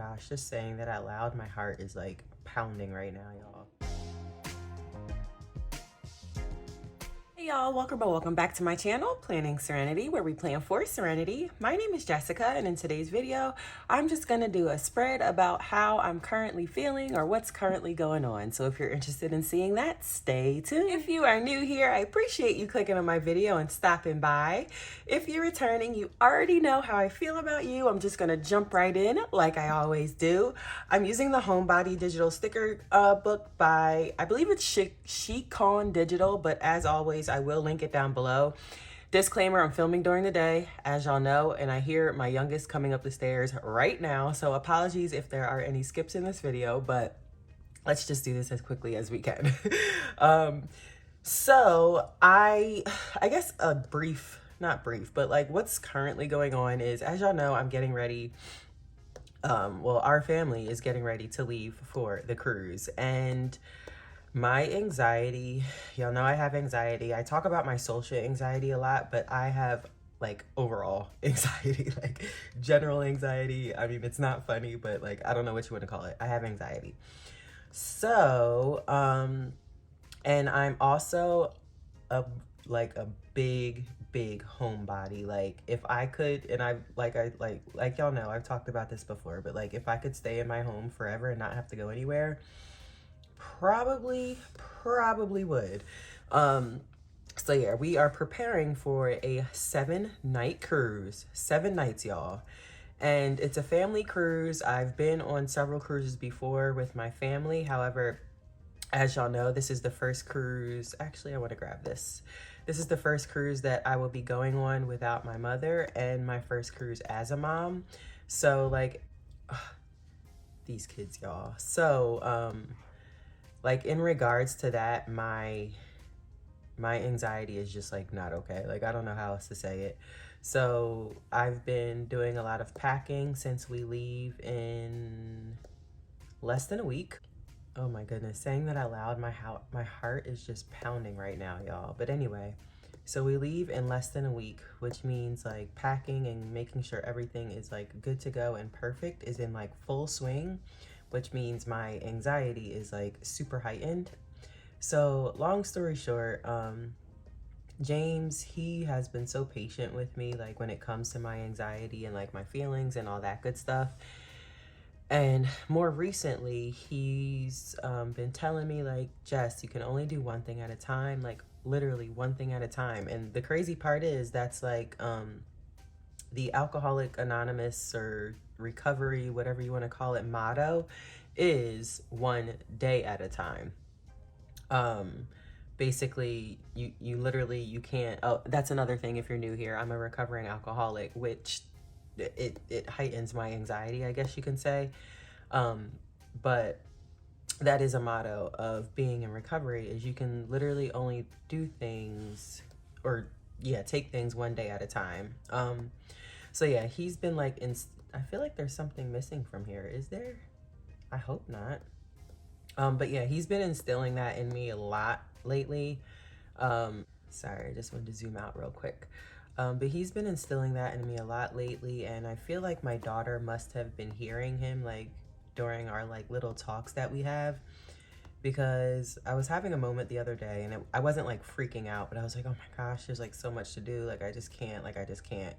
gosh, just saying that out loud, my heart is like pounding right now, y'all. Hey y'all, welcome back to my channel, Planning Serenity, where we plan for serenity. My name is Jessica, and in today's video, I'm just gonna do a spread about how I'm currently feeling or what's currently going on. So if you're interested in seeing that, stay tuned. If you are new here, I appreciate you clicking on my video and stopping by. If you're returning, you already know how I feel about you. I'm just gonna jump right in like I always do. I'm using the Homebody digital sticker book by, I believe it's ChiconDigital, but as always, I will link it down below. Disclaimer, I'm filming during the day, as y'all know, and I hear my youngest coming up the stairs right now, so apologies if there are any skips in this video, but let's just do this as quickly as we can. So I guess a brief, not brief, but like what's currently going on is, as y'all know, I'm getting ready. Well, our family is getting ready to leave for the cruise, and my anxiety, y'all know I have anxiety. I talk about my social anxiety a lot, but I have like overall anxiety, like general anxiety. I mean, it's not funny, but like, I don't know what you want to call it. I have anxiety. So, and I'm also a big homebody. Like if I could, and like y'all know, I've talked about this before, but like if I could stay in my home forever and not have to go anywhere, probably would. So yeah, we are preparing for a 7-night cruise. 7 nights, y'all. And it's a family cruise. I've been on several cruises before with my family. However, as y'all know, this is the first cruise. Actually, I want to grab this. This is the first cruise that I will be going on without my mother, and my first cruise as a mom. So like, these kids, y'all. So, like in regards to that, my anxiety is just like not okay. Like I don't know how else to say it. So I've been doing a lot of packing since we leave in less than a week. Oh my goodness, saying that out loud, my heart is just pounding right now, y'all. But anyway, so we leave in less than a week, which means like packing and making sure everything is like good to go and perfect is in like full swing, which means my anxiety is like super heightened. So long story short, James, he has been so patient with me, like when it comes to my anxiety and like my feelings and all that good stuff. And more recently, he's been telling me like, Jess, you can only do one thing at a time, like literally one thing at a time. And the crazy part is that's like the Alcoholic Anonymous or recovery, whatever you want to call it, motto is 1 day at a time. Basically you literally, you can't, oh, that's another thing. If you're new here, I'm a recovering alcoholic, which it heightens my anxiety, I guess you can say. But that is a motto of being in recovery, is you can literally only do things, or yeah, take things 1 day at a time. So yeah, he's been like, I feel like there's something missing from here. Is there? I hope not. But yeah, he's been instilling that in me a lot lately. Sorry, I just wanted to zoom out real quick. But he's been instilling that in me a lot lately, and I feel like my daughter must have been hearing him like during our like little talks that we have, because I was having a moment the other day, and I wasn't like freaking out, but I was like, oh my gosh, there's like so much to do, like I just can't.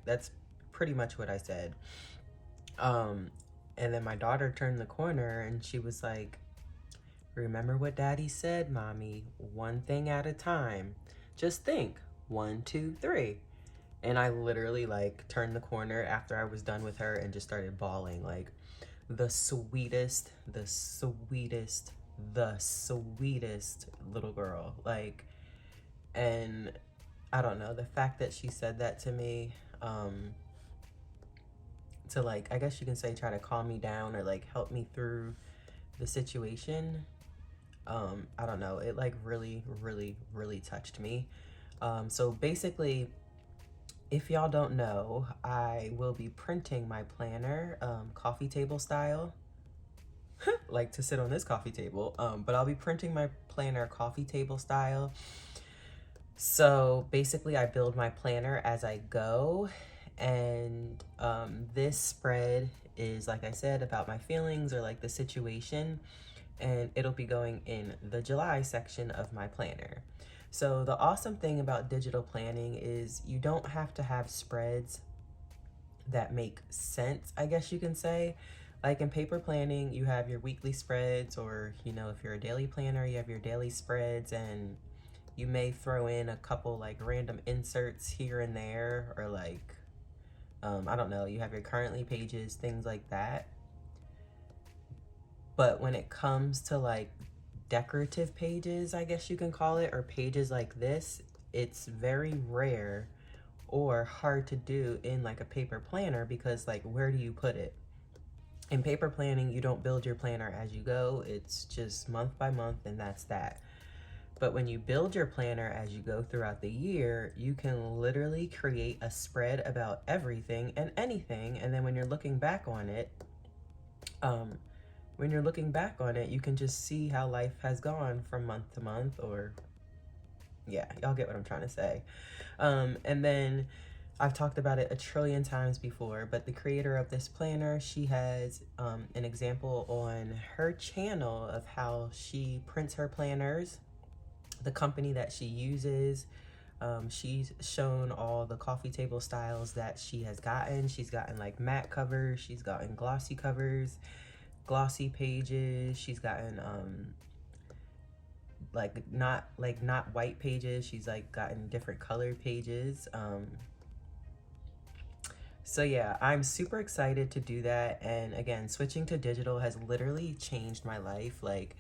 That's pretty much what I said. And then my daughter turned the corner and she was like, remember what daddy said, mommy, 1 thing at a time. Just think, 1, 2, 3. And I literally like turned the corner after I was done with her and just started bawling, like the sweetest little girl. Like, and I don't know, the fact that she said that to me, to like, I guess you can say, try to calm me down or like help me through the situation. I don't know, it like really touched me. So basically, if y'all don't know, I will be printing my planner, coffee table style, like to sit on this coffee table, but I'll be printing my planner coffee table style. So basically I build my planner as I go, and this spread is, like I said, about my feelings or like the situation, and it'll be going in the July section of my planner. So the awesome thing about digital planning is you don't have to have spreads that make sense, I guess you can say. Like in paper planning, you have your weekly spreads, or, you know, if you're a daily planner, you have your daily spreads, and you may throw in a couple like random inserts here and there, or like, I don't know, you have your currently pages, things like that. But when it comes to like decorative pages, I guess you can call it, or pages like this, it's very rare or hard to do in like a paper planner, because like, where do you put it? In paper planning, you don't build your planner as you go. It's just month by month, and that's that. But when you build your planner as you go throughout the year, you can literally create a spread about everything and anything. And then when you're looking back on it, you can just see how life has gone from month to month, or yeah, y'all get what I'm trying to say. And then I've talked about it a trillion times before, but the creator of this planner, she has an example on her channel of how she prints her planners, the company that she uses. She's shown all the coffee table styles that she has gotten. She's gotten like matte covers, she's gotten glossy covers, glossy pages, she's gotten not white pages, she's like gotten different colored pages. So yeah, I'm super excited to do that. And again, switching to digital has literally changed my life. Like,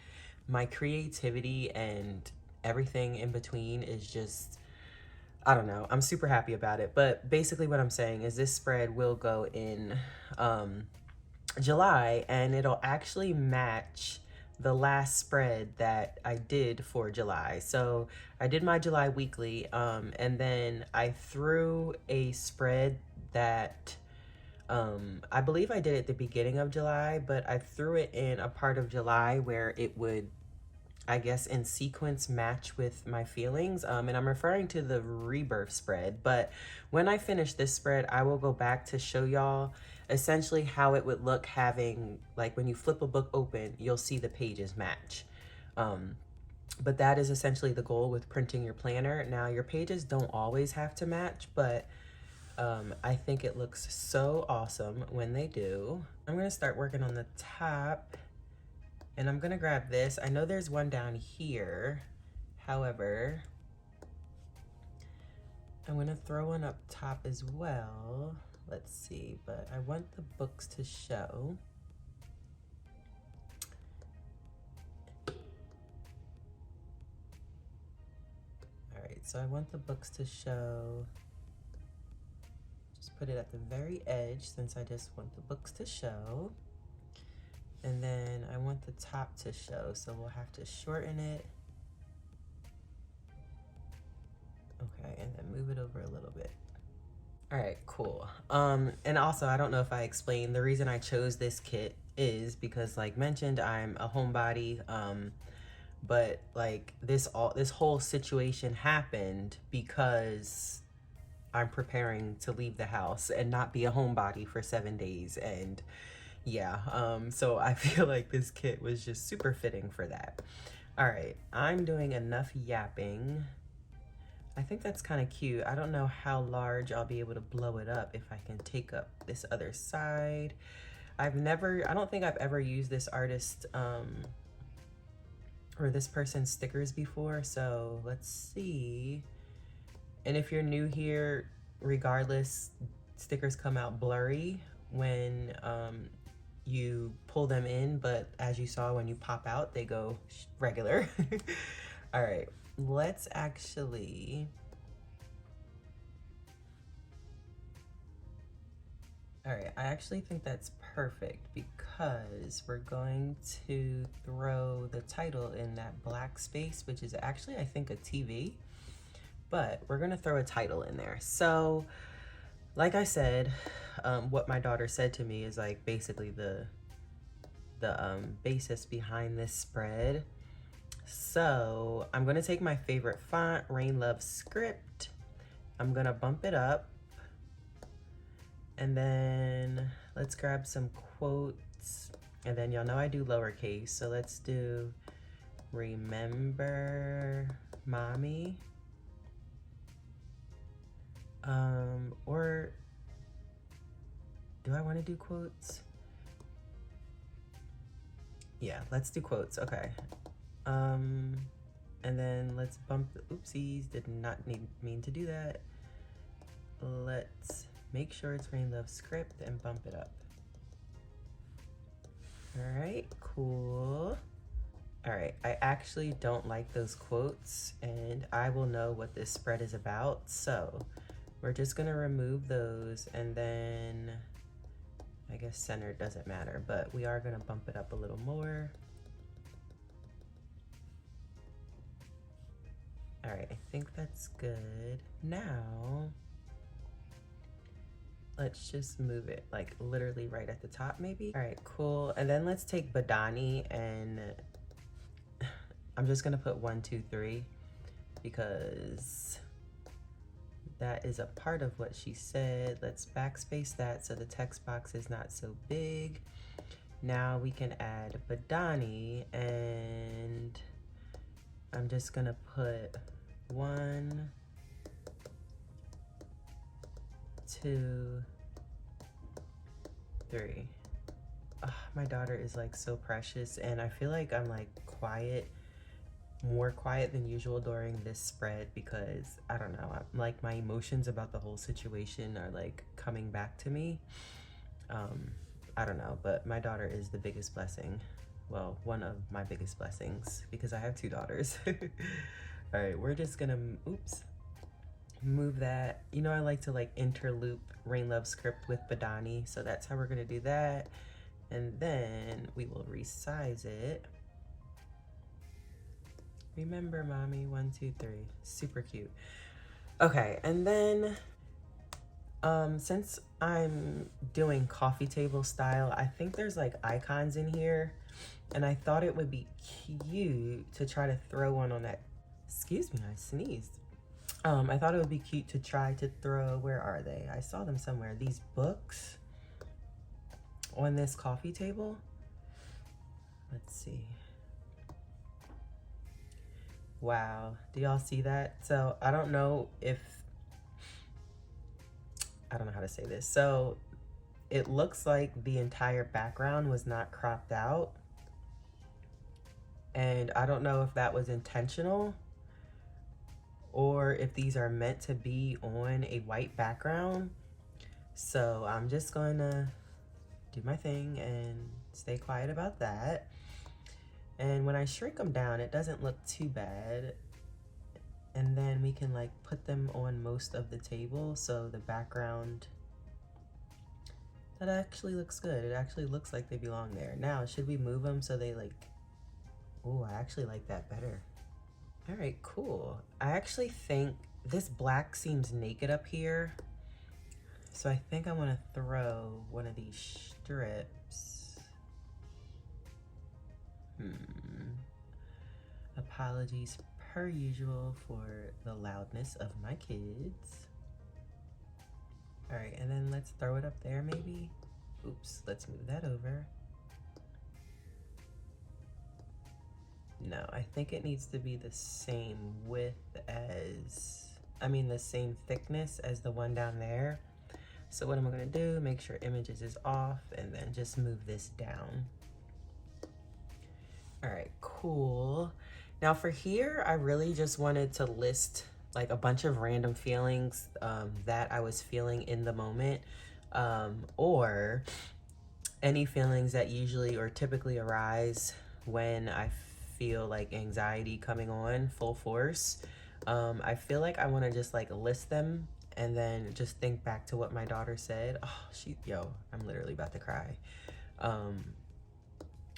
my creativity and everything in between is just, I don't know, I'm super happy about it. But basically what I'm saying is this spread will go in July, and it'll actually match the last spread that I did for July. So I did my July weekly, and then I threw a spread that I believe I did it at the beginning of July, but I threw it in a part of July where it would, I guess, in sequence match with my feelings. And I'm referring to the rebirth spread. But when I finish this spread, I will go back to show y'all essentially how it would look having, like, when you flip a book open, you'll see the pages match. But that is essentially the goal with printing your planner. Now, your pages don't always have to match, but I think it looks so awesome when they do. I'm gonna start working on the top, and I'm gonna grab this. I know there's one down here. However, I'm gonna throw one up top as well. Let's see, but I want the books to show. All right, so I want the books to show. Just put it at the very edge, since I just want the books to show. And then I want the top to show, so we'll have to shorten it. Okay, and then move it over a little bit. All right, cool. And also, I don't know if I explained, the reason I chose this kit is because, like mentioned, I'm a homebody. But like this whole situation happened because I'm preparing to leave the house and not be a homebody for 7 days. And yeah, so I feel like this kit was just super fitting for that. All right, I'm doing enough yapping. I think that's kind of cute. I don't know how large I'll be able to blow it up if I can take up this other side. I don't think I've ever used this artist or this person's stickers before, so let's see. And if you're new here, regardless, stickers come out blurry when you pull them in, but as you saw, when you pop out, they go regular. All right, let's actually, all right, I actually think that's perfect because we're going to throw the title in that black space, which is actually, I think, a TV, but we're gonna throw a title in there. So like I said, what my daughter said to me is like basically the basis behind this spread. So I'm gonna take my favorite font, Rain Love Script. I'm gonna bump it up, and then let's grab some quotes, and then y'all know I do lowercase, so let's do remember mommy. Or do I want to do quotes? Yeah, let's do quotes. Okay. And then let's bump the oopsies, did not mean to do that. Let's make sure it's Rain Love script and bump it up. All right, cool. All right, I actually don't like those quotes, and I will know what this spread is about. So we're just gonna remove those, and then I guess center doesn't matter, but we are gonna bump it up a little more. All right, I think that's good. Now, let's just move it like literally right at the top maybe. All right, cool. And then let's take Badani, and I'm just gonna put 1, 2, 3 because that is a part of what she said. Let's backspace that so the text box is not so big. Now we can add Badani, and I'm just gonna put 1, 2, 3. Oh, my daughter is like so precious, and I feel like I'm like quiet, more quiet than usual during this spread because I don't know, I'm, like my emotions about the whole situation are like coming back to me. I don't know, but my daughter is the biggest blessing. Well, one of my biggest blessings because I have 2 daughters. All right, we're just gonna, oops, move that. You know, I like to like interloop Rain Love script with Badani, so that's how we're gonna do that. And then we will resize it. Remember mommy, 1, 2, 3, super cute. Okay, and then since I'm doing coffee table style, I think there's like icons in here, and I thought it would be cute to try to throw one on that. Excuse me, I sneezed. I thought it would be cute to try to throw, where are they? I saw them somewhere. These books on this coffee table. Let's see. Wow, do y'all see that? So I don't know how to say this. So it looks like the entire background was not cropped out. And I don't know if that was intentional or if these are meant to be on a white background. So I'm just going to do my thing and stay quiet about that. And when I shrink them down, it doesn't look too bad. And then we can like put them on most of the table so the background, that actually looks good. It actually looks like they belong there. Now, should we move them so they like, oh, I actually like that better. All right, cool. I actually think this black seems naked up here. So I think I want to throw one of these strips. Apologies per usual for the loudness of my kids. All right, and then let's throw it up there maybe. Oops, let's move that over. No, I think it needs to be the same width as, the same thickness as the one down there. So what am I gonna do? Make sure images is off and then just move this down. All right, cool. Now for here, I really just wanted to list like a bunch of random feelings that I was feeling in the moment, or any feelings that usually or typically arise when I feel like anxiety coming on full force. I feel like I want to just like list them and then just think back to what my daughter said. Oh, I'm literally about to cry.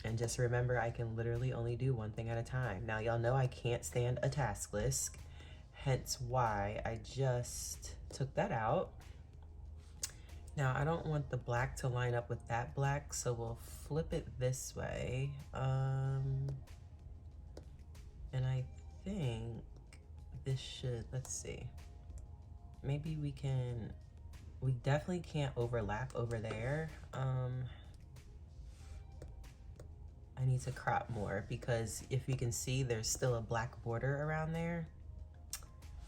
And just remember, I can literally only do one thing at a time. Now, y'all know I can't stand a task list, hence why I just took that out. Now, I don't want the black to line up with that black, so we'll flip it this way. And I think this should, let's see. Maybe we can, we definitely can't overlap over there. I need to crop more because if you can see, there's still a black border around there.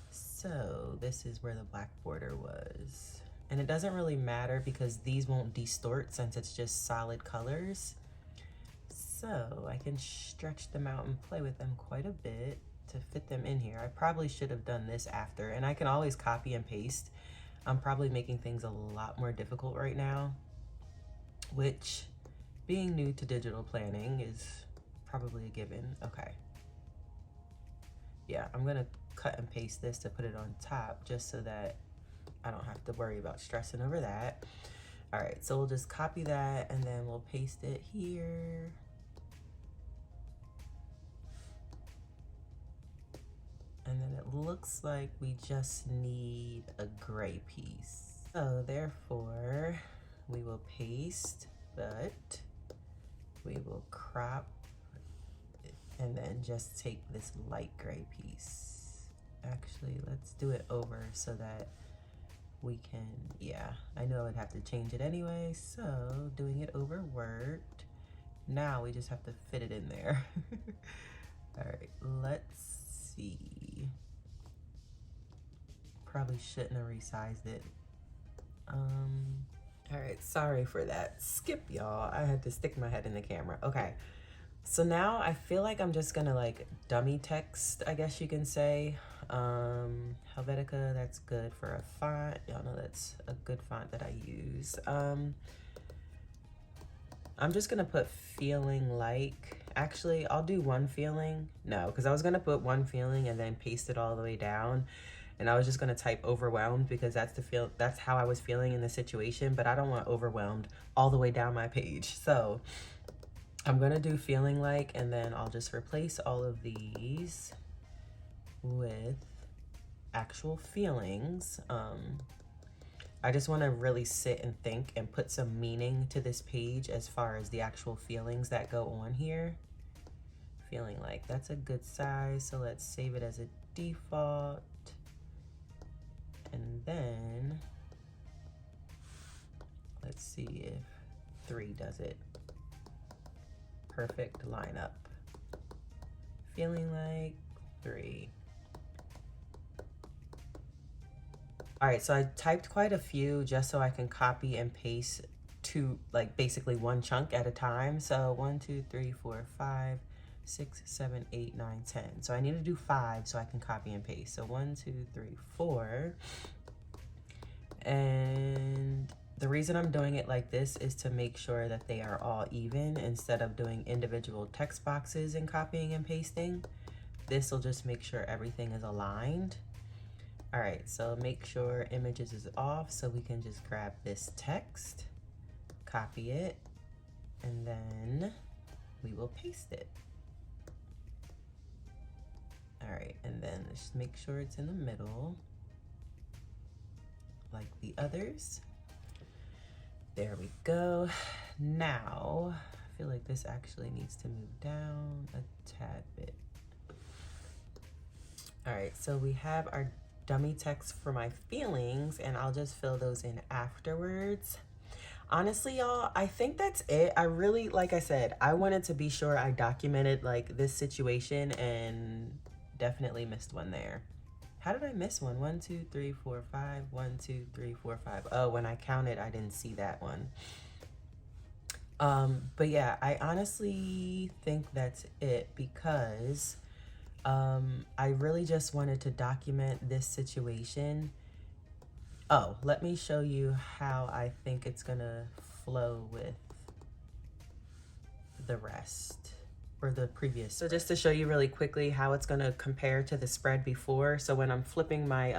So this is where the black border was. And it doesn't really matter because these won't distort since it's just solid colors. So I can stretch them out and play with them quite a bit to fit them in here. I probably should have done this after, and I can always copy and paste. I'm probably making things a lot more difficult right now, which being new to digital planning is probably a given. Okay. Yeah, I'm gonna cut and paste this to put it on top just so that I don't have to worry about stressing over that. All right, so we'll just copy that and then we'll paste it here. And then it looks like we just need a gray piece. So therefore, we will paste, but we will crop and then just take this light gray piece. Actually, let's do it over so that we can, yeah, I know I'd have to change it anyway, so doing it over worked. Now we just have to fit it in there. All right, let's see. Probably shouldn't have resized it. All right, sorry for that skip, y'all. I had to stick my head in the camera. Okay, so now I feel like I'm just gonna like dummy text, I guess you can say. Helvetica, that's good for a font. Y'all know that's a good font that I use. I'm just gonna put feeling like, actually I'll do one feeling. No, because I was gonna put one feeling and then paste it all the way down. And I was just gonna type overwhelmed because that's how I was feeling in the situation, but I don't want overwhelmed all the way down my page. So I'm gonna do feeling like, and then I'll just replace all of these with actual feelings. I just wanna really sit and think and put some meaning to this page as far as the actual feelings that go on here. Feeling like, that's a good size, so let's save it as a default. And then let's see if 3 does it. Perfect lineup. Feeling like 3. All right, so I typed quite a few just so I can copy and paste to like basically one chunk at a time. So 1, 2, 3, 4, 5, 6, 7, 8, 9, 10. So I need to do 5 so I can copy and paste. So 1, 2, 3, 4. And the reason I'm doing it like this is to make sure that they are all even instead of doing individual text boxes and copying and pasting. This will just make sure everything is aligned. All right, so make sure images is off so we can just grab this text, copy it, and then we will paste it. All right, and then just make sure it's in the middle like the others. There we go. Now, I feel like this actually needs to move down a tad bit. All right, so we have our dummy text for my feelings, and I'll just fill those in afterwards. Honestly, y'all, I think that's it. I really, like I said, I wanted to be sure I documented like this situation and definitely missed one there. How did I miss one? 1, 2, 3, 4, 5. 1, 2, 3, 4, 5. Oh, when I counted, I didn't see that one. But yeah, I honestly think that's it because I really just wanted to document this situation. Oh, let me show you how I think it's gonna flow with the rest. Or the previous. So just to show you really quickly how it's going to compare to the spread before. So when I'm flipping my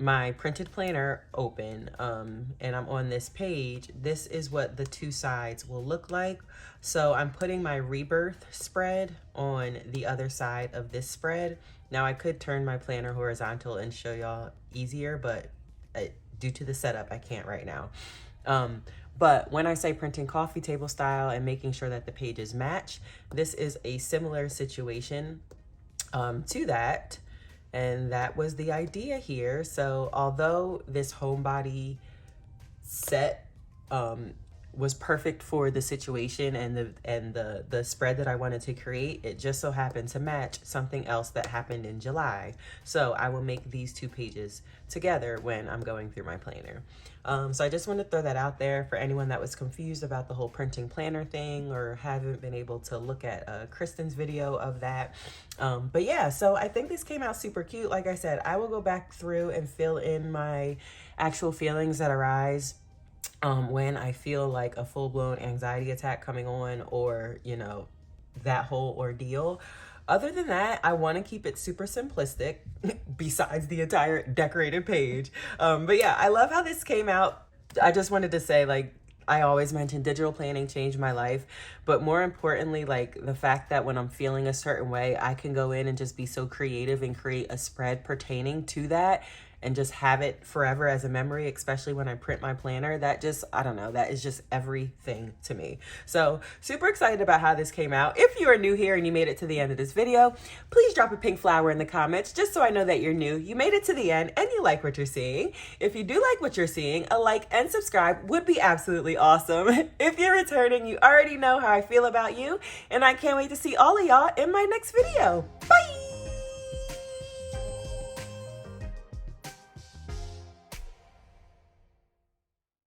my printed planner open and I'm on this page, this is what the two sides will look like. So I'm putting my rebirth spread on the other side of this spread. Now I could turn my planner horizontal and show y'all easier, but due to the setup, I can't right now. But when I say printing coffee table style and making sure that the pages match, this is a similar situation to that. And that was the idea here. So although this homebody set was perfect for the situation and the spread that I wanted to create, it just so happened to match something else that happened in July. So I will make these 2 pages together when I'm going through my planner. So I just want to throw that out there for anyone that was confused about the whole printing planner thing or haven't been able to look at Kristen's video of that. But yeah, so I think this came out super cute. Like I said, I will go back through and fill in my actual feelings that arise when I feel like a full-blown anxiety attack coming on, or, you know, that whole ordeal. Other than that, I want to keep it super simplistic besides the entire decorated page. But yeah, I love how this came out. I just wanted to say, like, I always mention digital planning changed my life, but more importantly, like the fact that when I'm feeling a certain way, I can go in and just be so creative and create a spread pertaining to that and just have it forever as a memory, especially when I print my planner. That just, I don't know, that is just everything to me. So super excited about how this came out. If you are new here and you made it to the end of this video, please drop a pink flower in the comments just so I know that you're new, you made it to the end, and you like what you're seeing. If you do like what you're seeing, a like and subscribe would be absolutely awesome. If you're returning, you already know how I feel about you, and I can't wait to see all of y'all in my next video. Bye!